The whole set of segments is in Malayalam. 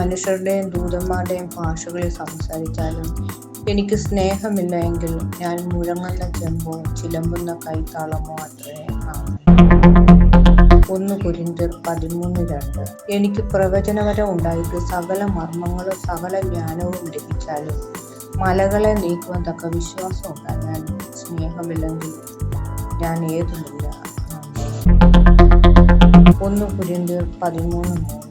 മനുഷ്യരുടെയും ദൂതന്മാരുടെയും ഭാഷകളിൽ സംസാരിച്ചാലും എനിക്ക് സ്നേഹമില്ല എങ്കിൽ ഞാൻ മുഴങ്ങുന്ന ചെമ്പോ ചിലമ്പുന്ന കൈത്താളമോ അത്രേ. ആമേൻ. 1 കൊരിന്ത്യർ 13:2. എനിക്ക് പ്രവചനവരം ഉണ്ടായിട്ട് സകല മർമ്മങ്ങളും സകല ജ്ഞാനവും ലഭിച്ചാലും മലകളെ നീക്കുവാൻ തക്ക വിശ്വാസം ഉണ്ടായാലും സ്നേഹമില്ലെങ്കിൽ ഞാൻ ഏതുമില്ല. ആമേൻ. 1 കൊരിന്ത്യർ 13:3.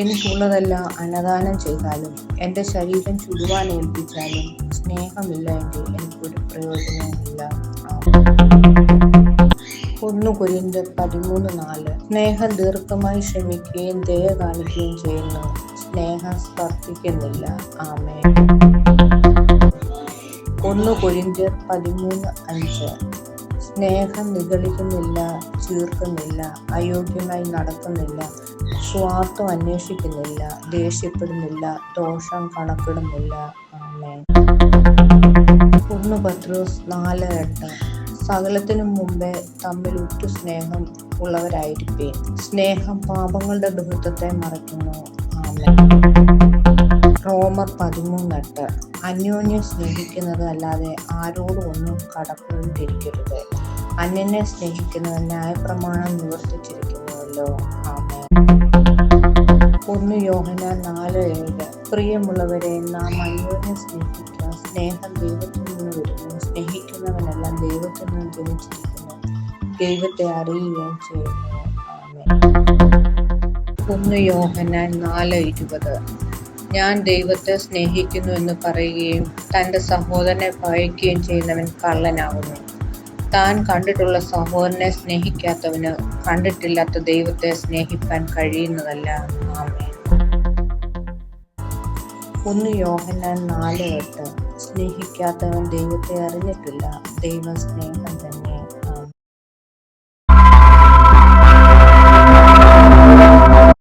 എനിക്കുള്ളതെല്ലാം അന്നദാനം ചെയ്താലും എൻ്റെ ശരീരം ചുടുവാൻ ഏൽപ്പിച്ചാലും സ്നേഹമില്ല എങ്കിൽ എനിക്കൊരു പ്രയോജനവുമില്ല. 1 കൊരിന്ത്യർ 13:4. സ്നേഹം ദീർഘമായി ക്ഷമിക്കുകയും ദയ കാണിക്കുകയും ചെയ്യുന്നു, സ്നേഹം സ്പർദ്ധിക്കുന്നില്ല. ആമേൻ. 1 കൊരിന്ത്യർ 13:5. സ്നേഹം നിഗളിക്കുന്നില്ല, ചീർക്കുന്നില്ല, അയോഗ്യമായി നടക്കുന്നില്ല, സ്വാർത്ഥം അന്വേഷിക്കുന്നില്ല, ദേഷ്യപ്പെടുന്നില്ല, ദോഷം കണക്കിടുന്നില്ല. ആമേൻ. 1 പത്രോസ് 4:8. സകലത്തിനും മുമ്പേ തമ്മിൽ ഉറ്റു സ്നേഹം ഉള്ളവരായിരിപ്പീൻ, സ്നേഹം പാപങ്ങളുടെ ബഹുത്വത്തെ മറയ്ക്കുന്നു. ആമേൻ. റോമർ 13:8. അന്യോന്യം സ്നേഹിക്കുന്നത് അല്ലാതെ ആരോടും ഒന്നും കടപ്പെട്ടിരിക്കരുത്. അന്യനെ സ്നേഹിക്കുന്നത് ന്യായപ്രമാണം നിവർത്തിച്ചിരിക്കുന്നുവല്ലോ. ആമേൻ. 1 യോഹന്നാൻ 4:7. പ്രിയമുള്ളവരെ, നാം അന്യോന്യം സ്നേഹിക്കുക. സ്നേഹം ദൈവത്തിൽ നിന്ന് വരുന്നു. സ്നേഹിക്കുന്നവനെല്ലാം ദൈവത്തിൽ നിന്ന് ജനിച്ചിരിക്കുന്നു, ദൈവത്തെ അറിയുകയും ചെയ്യുന്നു. ആമേൻ. 1 യോഹന്നാൻ 4:20. ഞാൻ ദൈവത്തെ സ്നേഹിക്കുന്നു എന്ന് പറയുകയും തൻ്റെ സഹോദരനെ പകയ്ക്കുകയും ചെയ്യുന്നവൻ കള്ളനാകുന്നു. താൻ കണ്ടിട്ടുള്ള സഹോദരനെ സ്നേഹിക്കാത്തവന് കണ്ടിട്ടില്ലാത്ത ദൈവത്തെ സ്നേഹിപ്പാൻ കഴിയുന്നതല്ല. ആമേൻ. 1 യോഹന്നാൻ 4:8. സ്നേഹിക്കാത്തവൻ ദൈവത്തെ അറിഞ്ഞിട്ടില്ല, ദൈവം സ്നേഹം തന്നെ.